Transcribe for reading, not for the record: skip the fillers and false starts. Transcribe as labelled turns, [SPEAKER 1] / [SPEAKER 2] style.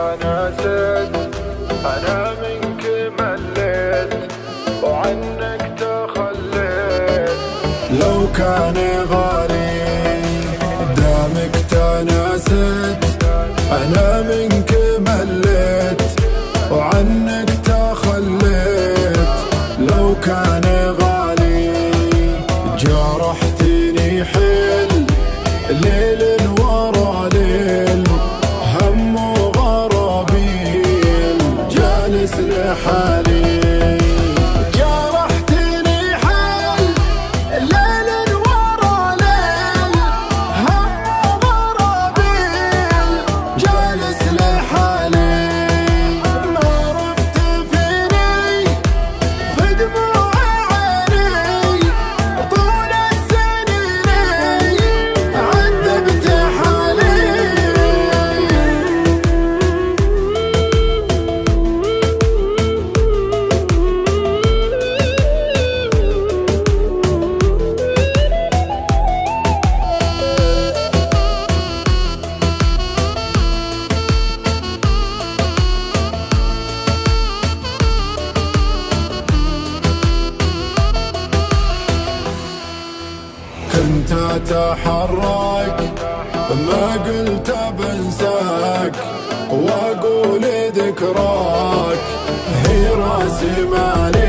[SPEAKER 1] تناست، أنا منك مليت وعنك تخليت.
[SPEAKER 2] لو كان غالي دامك تناست، أنا منك مليت وعنك تخليت. لو كان غالي جرحتني حيل، ليل ورا ليل هم وغرابيل جالس لحالي. كنت أتحرك ما قلت بنساك، وأقول ذكراك هي راسي مالي.